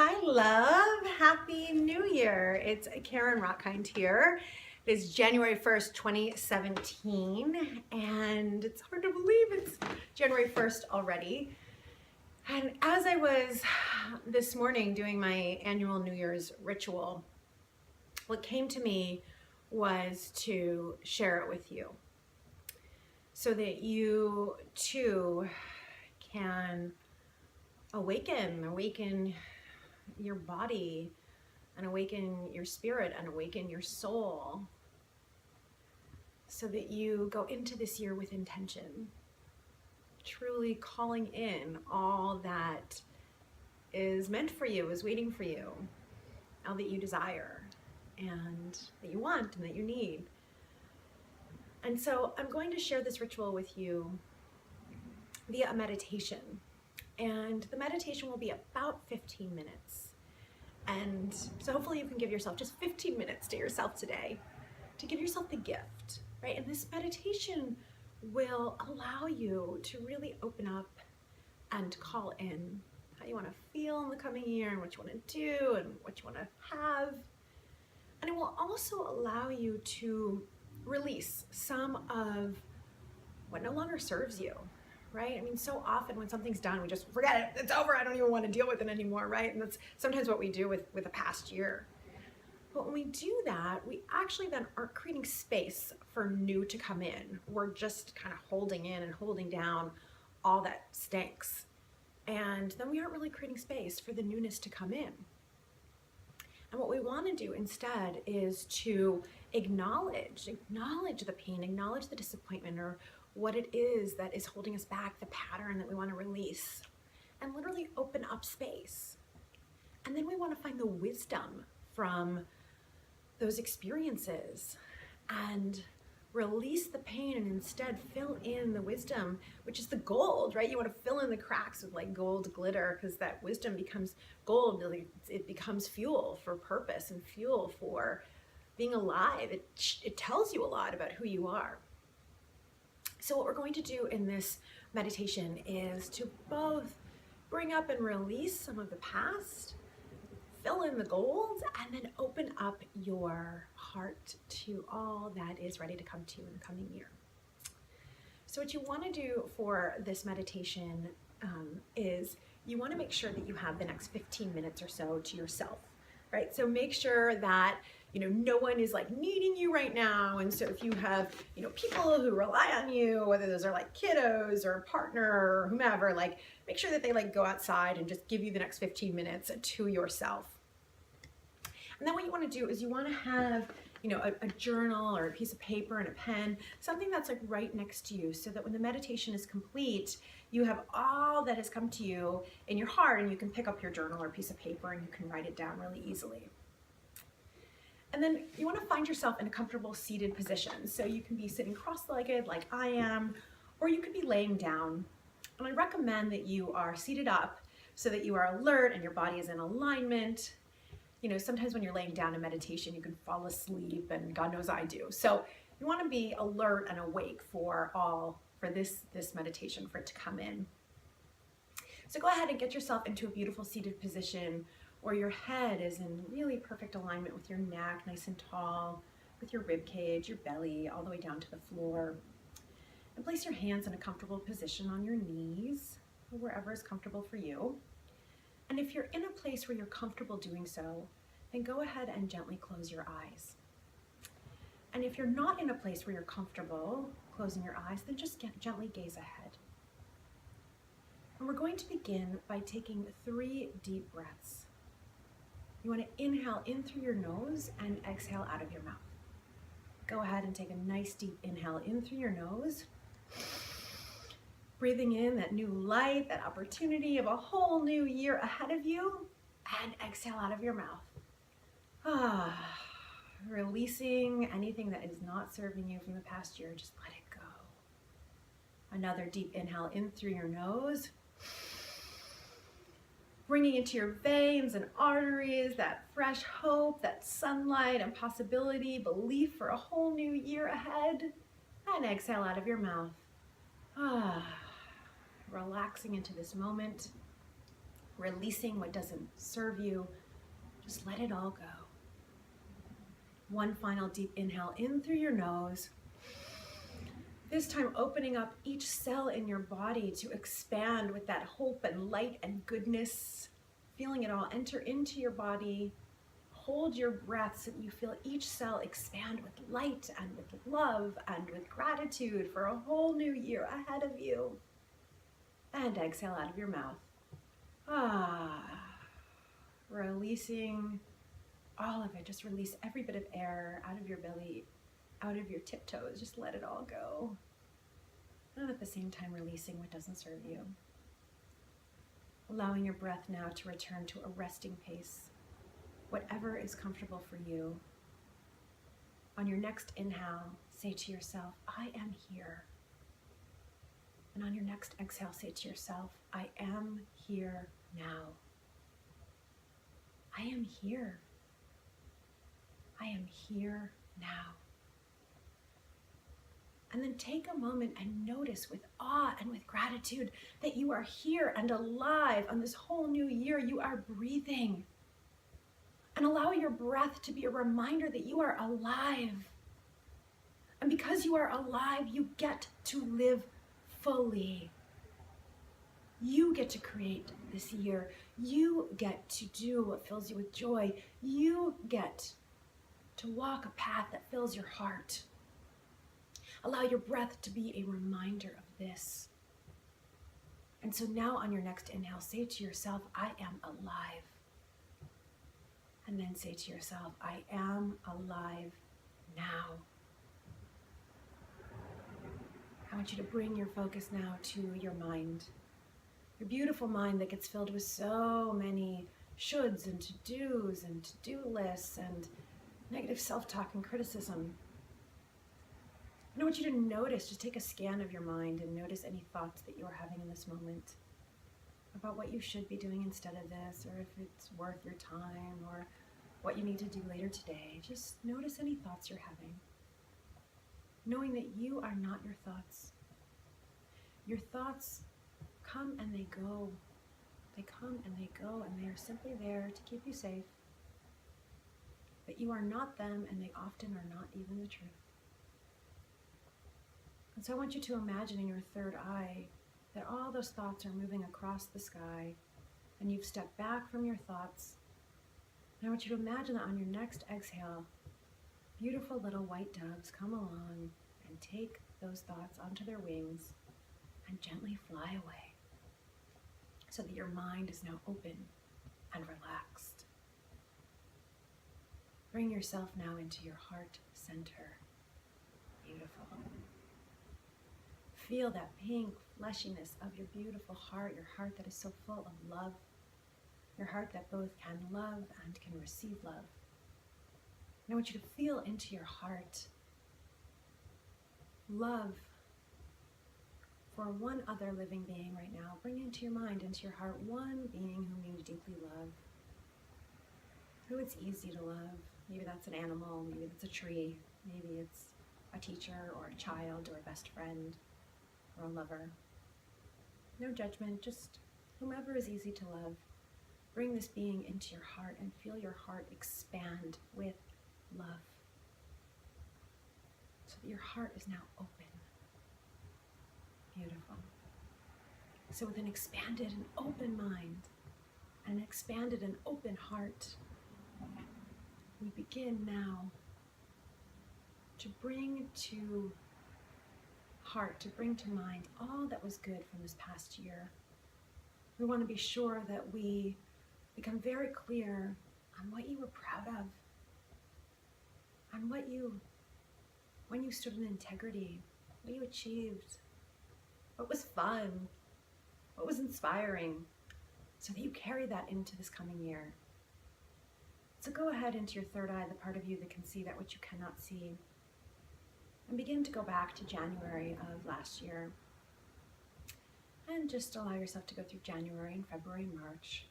Hi, love. Happy New Year. It's Karen Rockhind here. It is January 1st, 2017, and it's hard to believe it's January 1st already. And as I was this morning doing my annual New Year's ritual, what came to me was to share it with you so that you too can awaken your body and awaken your spirit and awaken your soul so that you go into this year with intention, truly calling in all that is meant for you, is waiting for you, all that you desire and that you want and that you need. And so I'm going to share this ritual with you via a meditation. And the meditation will be about 15 minutes. And so hopefully you can give yourself just 15 minutes to yourself today to give yourself the gift, right? And this meditation will allow you to really open up and call in how you want to feel in the coming year and what you want to do and what you want to have. And it will also allow you to release some of what no longer serves you, right? I mean, so often when something's done, we just forget it. It's over. I don't even want to deal with it anymore, right? And that's sometimes what we do with a past year. But when we do that, we actually then aren't creating space for new to come in. We're just kind of holding in and holding down all that stinks. And then we aren't really creating space for the newness to come in. And what we want to do instead is to acknowledge the pain, acknowledge the disappointment or what it is that is holding us back, the pattern that we want to release, and literally open up space. And then we want to find the wisdom from those experiences and release the pain and instead fill in the wisdom, which is the gold, right? You want to fill in the cracks with like gold glitter because that wisdom becomes gold. It becomes fuel for purpose and fuel for being alive. It tells you a lot about who you are. So what we're going to do in this meditation is to both bring up and release some of the past, fill in the gold, and then open up your heart to all that is ready to come to you in the coming year. So what you want to do for this meditation is you want to make sure that you have the next 15 minutes or so to yourself, right? So make sure that no one is like needing you right now. And so if you have, people who rely on you, whether those are like kiddos or a partner or whomever, like make sure that they like go outside and just give you the next 15 minutes to yourself. And then what you want to do is you want to have, a journal or a piece of paper and a pen, something that's like right next to you so that when the meditation is complete, you have all that has come to you in your heart and you can pick up your journal or piece of paper and you can write it down really easily. And then you want to find yourself in a comfortable seated position. So you can be sitting cross-legged like I am, or you could be laying down. And I recommend that you are seated up so that you are alert and your body is in alignment. Sometimes when you're laying down in meditation, you can fall asleep, and God knows I do. So you want to be alert and awake for this meditation, for it to come in. So go ahead and get yourself into a beautiful seated position where your head is in really perfect alignment with your neck, nice and tall, with your rib cage, your belly, all the way down to the floor. And place your hands in a comfortable position on your knees, or wherever is comfortable for you. And if you're in a place where you're comfortable doing so, then go ahead and gently close your eyes. And if you're not in a place where you're comfortable closing your eyes, then just gently gaze ahead. And we're going to begin by taking 3 deep breaths. You want to inhale in through your nose and exhale out of your mouth. Go ahead and take a nice deep inhale in through your nose. Breathing in that new light, that opportunity of a whole new year ahead of you, and exhale out of your mouth. Releasing anything that is not serving you from the past year, just let it go. Another deep inhale in through your nose. Bringing into your veins and arteries that fresh hope, that sunlight and possibility, belief for a whole new year ahead. And exhale out of your mouth. Relaxing into this moment. releasing what doesn't serve you. Just let it all go. One final deep inhale in through your nose. This time opening up each cell in your body to expand with that hope and light and goodness. Feeling it all enter into your body. Hold your breath so that you feel each cell expand with light and with love and with gratitude for a whole new year ahead of you. And exhale out of your mouth. Releasing all of it. Just release every bit of air out of your belly, out of your tiptoes. Just let it all go. And at the same time, releasing what doesn't serve you. Allowing your breath now to return to a resting pace. Whatever is comfortable for you. On your next inhale, say to yourself, I am here. And on your next exhale, say to yourself, I am here now. I am here. I am here now. And then take a moment and notice with awe and with gratitude that you are here and alive on this whole new year. You are breathing. And allow your breath to be a reminder that you are alive. And because you are alive, you get to live fully. You get to create this year. You get to do what fills you with joy. You get to walk a path that fills your heart. Allow your breath to be a reminder of this. And so now on your next inhale, say to yourself, I am alive. And then say to yourself, I am alive now. I want you to bring your focus now to your mind. Your beautiful mind that gets filled with so many shoulds and to-dos and to-do lists and negative self-talk and criticism. And I want you to notice, just take a scan of your mind and notice any thoughts that you are having in this moment about what you should be doing instead of this, or if it's worth your time, or what you need to do later today. Just notice any thoughts you're having, knowing that you are not your thoughts. Your thoughts come and they go. They come and they go, and they are simply there to keep you safe. But you are not them, and they often are not even the truth. And so I want you to imagine in your third eye that all those thoughts are moving across the sky, and you've stepped back from your thoughts. And I want you to imagine that on your next exhale, beautiful little white doves come along and take those thoughts onto their wings and gently fly away, so that your mind is now open and relaxed. Bring yourself now into your heart center. Beautiful. Feel that pink fleshiness of your beautiful heart, your heart that is so full of love, your heart that both can love and can receive love. And I want you to feel into your heart love for one other living being right now. Bring into your mind, into your heart, one being whom you deeply love, who it's easy to love. Maybe that's an animal, maybe that's a tree, maybe it's a teacher or a child or a best friend or a lover. No judgment, just whomever is easy to love. Bring this being into your heart and feel your heart expand with love, so that your heart is now open. Beautiful. So with an expanded and open mind and an expanded and open heart, we begin now to bring to heart, to bring to mind all that was good from this past year. We want to be sure that we become very clear on what you were proud of, on what you, when you stood in integrity, what you achieved, what was fun, what was inspiring, so that you carry that into this coming year. So go ahead into your third eye, the part of you that can see that which you cannot see, and begin to go back to January of last year. And just allow yourself to go through January and February and March.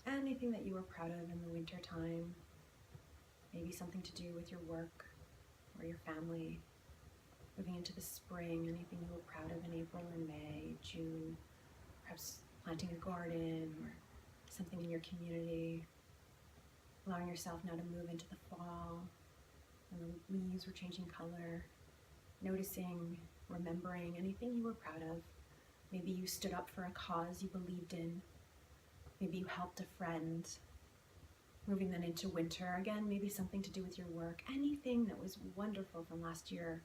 Anything that you were proud of in the winter time, maybe something to do with your work or your family. Moving into the spring, anything you were proud of in April and May, June, perhaps planting a garden or something in your community, allowing yourself now to move into the fall, and the leaves were changing color, noticing, remembering anything you were proud of. Maybe you stood up for a cause you believed in. Maybe you helped a friend. Moving then into winter, again, maybe something to do with your work. Anything that was wonderful from last year.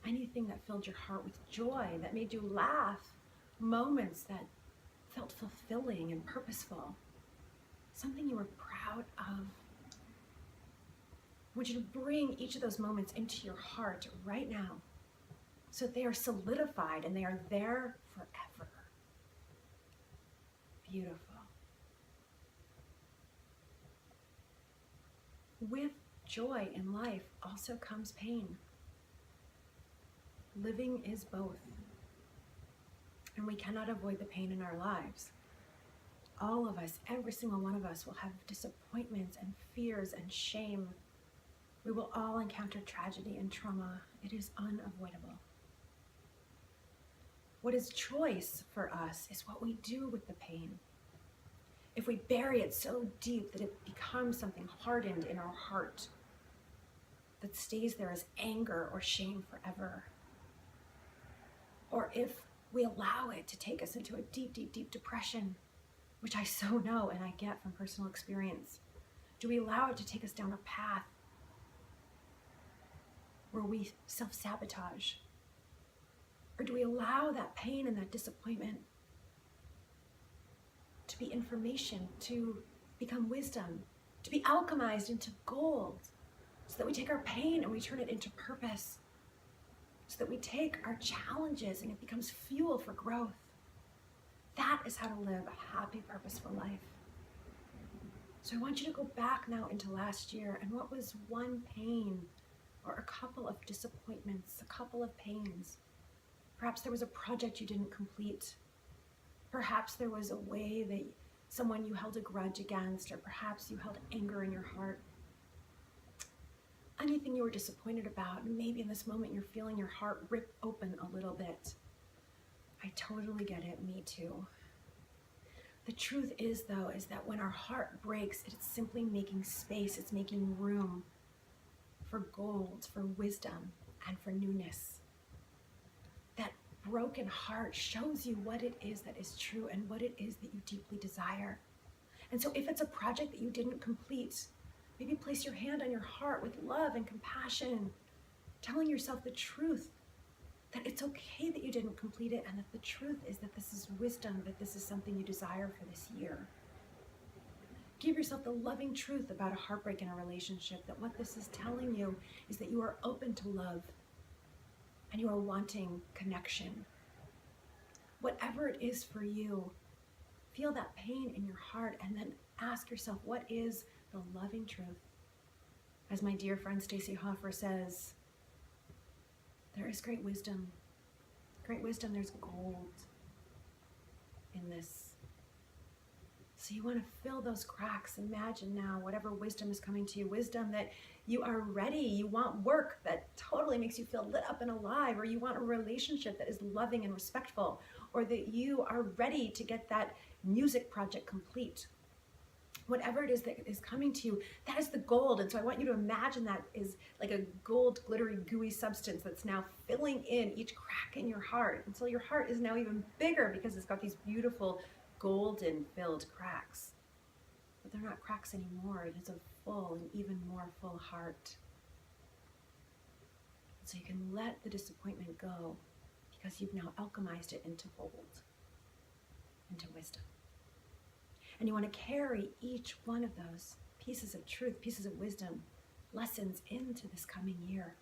Anything that filled your heart with joy, that made you laugh. Moments that felt fulfilling and purposeful. Something you were proud of. I want you to bring each of those moments into your heart right now, so that they are solidified and they are there forever. Beautiful. With joy in life also comes pain. Living is both. And we cannot avoid the pain in our lives. All of us, every single one of us, will have disappointments and fears and shame. We will all encounter tragedy and trauma. It is unavoidable. What is choice for us is what we do with the pain. If we bury it so deep that it becomes something hardened in our heart that stays there as anger or shame forever. Or if we allow it to take us into a deep, deep, deep depression, which I so know and I get from personal experience. Do we allow it to take us down a path where we self-sabotage? Or do we allow that pain and that disappointment to be information, to become wisdom, to be alchemized into gold, so that we take our pain and we turn it into purpose, so that we take our challenges and it becomes fuel for growth? That is how to live a happy, purposeful life. So I want you to go back now into last year, and what was one pain or a couple of disappointments, a couple of pains? Perhaps there was a project you didn't complete. Perhaps there was a way that someone you held a grudge against, or perhaps you held anger in your heart. Anything you were disappointed about, and maybe in this moment you're feeling your heart rip open a little bit. I totally get it, me too. The truth is, though, is that when our heart breaks, it's simply making space, it's making room for gold, for wisdom, and for newness. That broken heart shows you what it is that is true and what it is that you deeply desire. And so if it's a project that you didn't complete, maybe place your hand on your heart with love and compassion, telling yourself the truth, that it's okay that you didn't complete it, and that the truth is that this is wisdom, that this is something you desire for this year. Give yourself the loving truth about a heartbreak in a relationship, that what this is telling you is that you are open to love and you are wanting connection. Whatever it is for you, feel that pain in your heart and then ask yourself, what is the loving truth? As my dear friend Stacey Hoffer says, there is great wisdom. Great wisdom, there's gold in this. So you want to fill those cracks. Imagine now whatever wisdom is coming to you, wisdom that you are ready, you want work that totally makes you feel lit up and alive, or you want a relationship that is loving and respectful, or that you are ready to get that music project complete. Whatever it is that is coming to you, that is the gold. And so I want you to imagine that is like a gold, glittery, gooey substance that's now filling in each crack in your heart until your heart is now even bigger because it's got these beautiful golden filled cracks. But they're not cracks anymore. It is a full and even more full heart. So you can let the disappointment go because you've now alchemized it into gold, into wisdom. And you want to carry each one of those pieces of truth, pieces of wisdom, lessons into this coming year.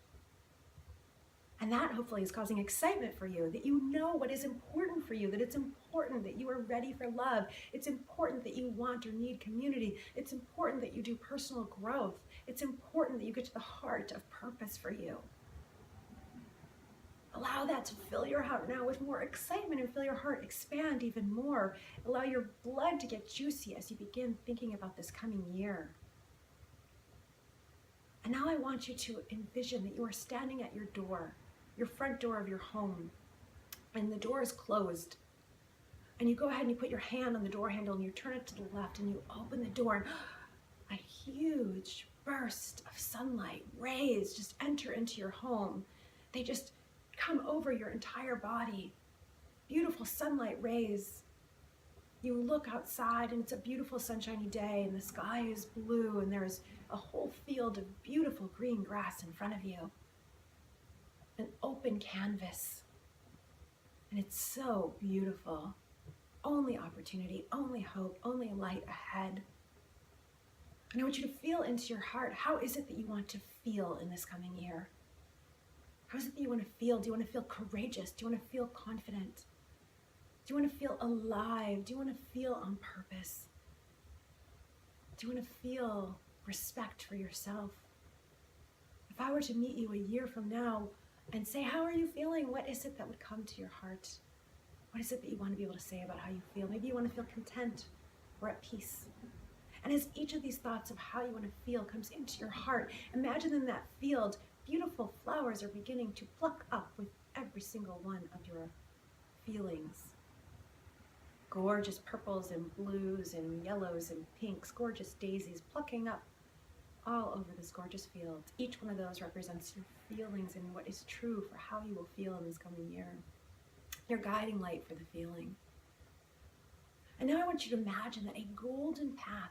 And that hopefully is causing excitement for you, that you know what is important for you, that it's important that you are ready for love. It's important that you want or need community. It's important that you do personal growth. It's important that you get to the heart of purpose for you. Allow that to fill your heart now with more excitement and feel your heart expand even more. Allow your blood to get juicy as you begin thinking about this coming year. And now I want you to envision that you are standing at your door, your front door of your home, and the door is closed. And you go ahead and you put your hand on the door handle and you turn it to the left and you open the door, and a huge burst of sunlight, rays just enter into your home. They just come over your entire body. Beautiful sunlight rays. You look outside and it's a beautiful sunshiny day and the sky is blue and there's a whole field of beautiful green grass in front of you. An open canvas. And it's so beautiful. Only opportunity, only hope, only light ahead. And I want you to feel into your heart, how is it that you want to feel in this coming year? How is it that you want to feel? Do you want to feel courageous? Do you want to feel confident? Do you want to feel alive? Do you want to feel on purpose? Do you want to feel respect for yourself? If I were to meet you a year from now and say, how are you feeling? What is it that would come to your heart? What is it that you want to be able to say about how you feel? Maybe you want to feel content or at peace. And as each of these thoughts of how you want to feel comes into your heart, imagine in that field, beautiful flowers are beginning to pluck up with every single one of your feelings. Gorgeous purples and blues and yellows and pinks, gorgeous daisies plucking up all over this gorgeous field. Each one of those represents your feelings and what is true for how you will feel in this coming year. Your guiding light for the feeling. And now I want you to imagine that a golden path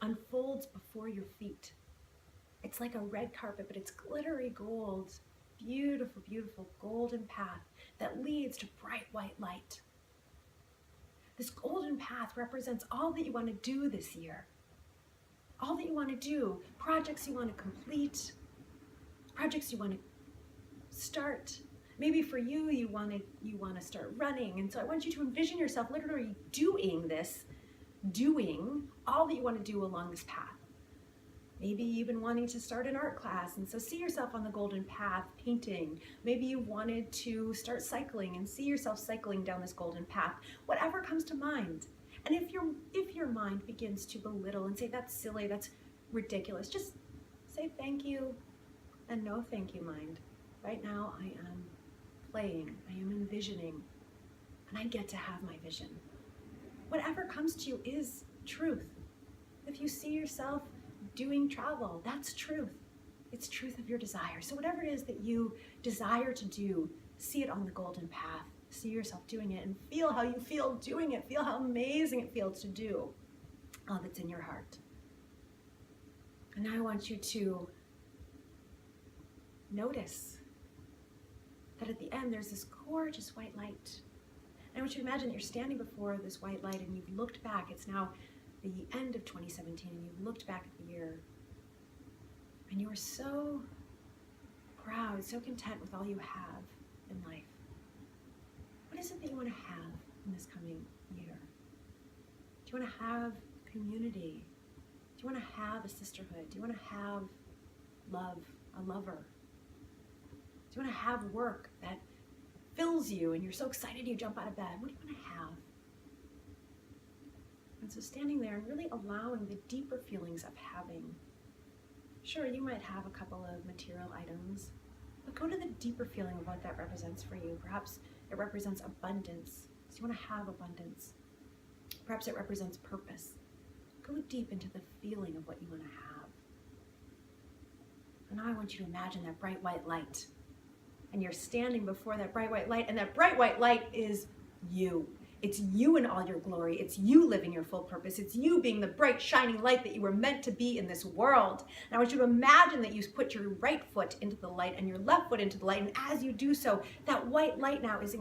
unfolds before your feet. It's like a red carpet, but it's glittery gold. Beautiful, beautiful golden path that leads to bright white light. This golden path represents all that you want to do this year. All that you want to do, projects you want to complete, projects you want to start. Maybe for you, you want to start running. And so I want you to envision yourself literally doing all that you want to do along this path. Maybe you've been wanting to start an art class, and so see yourself on the golden path painting. Maybe you wanted to start cycling and see yourself cycling down this golden path. Whatever comes to mind. And if your mind begins to belittle and say, that's silly, that's ridiculous, just say thank you and no thank you, mind. Right now I am playing, I am envisioning, and I get to have my vision. Whatever comes to you is truth. If you see yourself doing travel, that's truth. It's truth of your desire. So whatever it is that you desire to do, see it on the golden path. See yourself doing it and feel how you feel doing it. Feel how amazing it feels to do all that's in your heart. And now I want you to notice that at the end there's this gorgeous white light. And I want you to imagine that you're standing before this white light and you've looked back. It's now the end of 2017 and you've looked back at the year and you are so proud, so content with all you have in life. What is it that you want to have in this coming year? Do you want to have community? Do you want to have a sisterhood? Do you want to have love, a lover? Do you want to have work that fills you and you're so excited you jump out of bed? What do you want to have? And so standing there and really allowing the deeper feelings of having. Sure, you might have a couple of material items, but go to the deeper feeling of what that represents for you. Perhaps it represents abundance. So you want to have abundance. Perhaps it represents purpose. Go deep into the feeling of what you want to have. And now I want you to imagine that bright white light. And you're standing before that bright white light, and that bright white light is you. It's you in all your glory. It's you living your full purpose. It's you being the bright, shining light that you were meant to be in this world. And I want you to imagine that you put your right foot into the light and your left foot into the light. And as you do so, that white light now is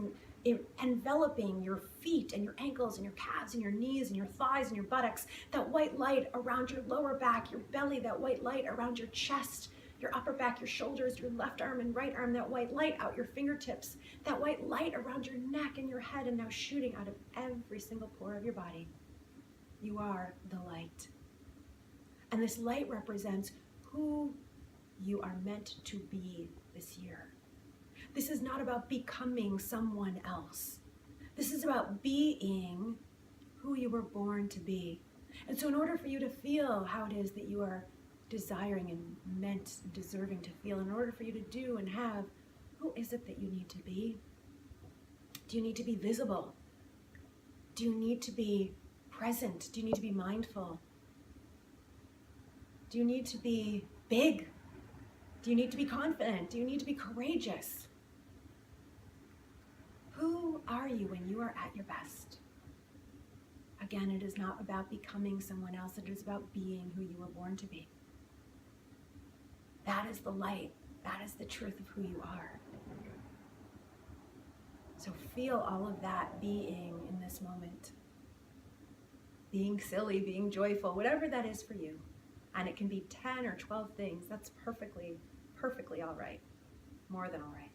enveloping your feet and your ankles and your calves and your knees and your thighs and your buttocks. That white light around your lower back, your belly, that white light around your chest, your upper back, your shoulders, your left arm and right arm, that white light out your fingertips, that white light around your neck and your head, and now shooting out of every single pore of your body. You are the light. And this light represents who you are meant to be this year. This is not about becoming someone else. This is about being who you were born to be. And so in order for you to feel how it is that you are desiring and meant, deserving to feel, in order for you to do and have, who is it that you need to be? Do you need to be visible? Do you need to be present? Do you need to be mindful? Do you need to be big? Do you need to be confident? Do you need to be courageous? Who are you when you are at your best? Again, it is not about becoming someone else. It is about being who you were born to be. That is the light. That is the truth of who you are. So feel all of that being in this moment. Being silly, being joyful, whatever that is for you. And it can be 10 or 12 things. That's perfectly all right. More than all right.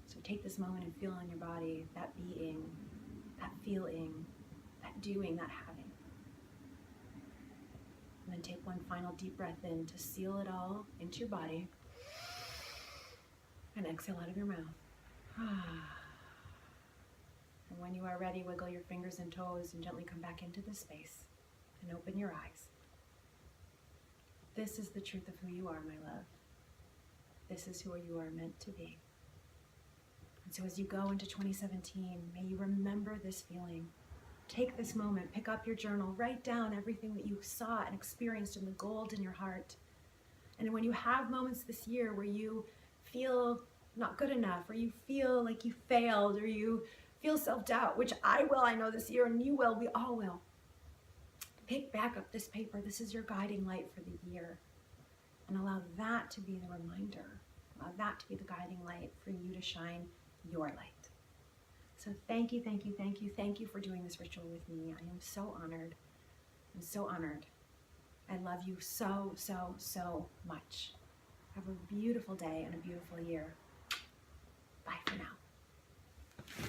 So take this moment and feel in your body that being, that feeling, that doing, that having. And then take one final deep breath in to seal it all into your body. And exhale out of your mouth. And when you are ready, wiggle your fingers and toes and gently come back into the space and open your eyes. This is the truth of who you are, my love. This is who you are meant to be. And so as you go into 2017, may you remember this feeling. Take this moment, pick up your journal, write down everything that you saw and experienced in the gold in your heart. And when you have moments this year where you feel not good enough, or you feel like you failed, or you feel self-doubt, which I will, I know this year, and you will, we all will. Pick back up this paper. This is your guiding light for the year. And allow that to be the reminder. Allow that to be the guiding light for you to shine your light. So thank you, thank you, thank you, thank you for doing this ritual with me. I am so honored. I'm so honored. I love you so, so, so much. Have a beautiful day and a beautiful year. Bye for now.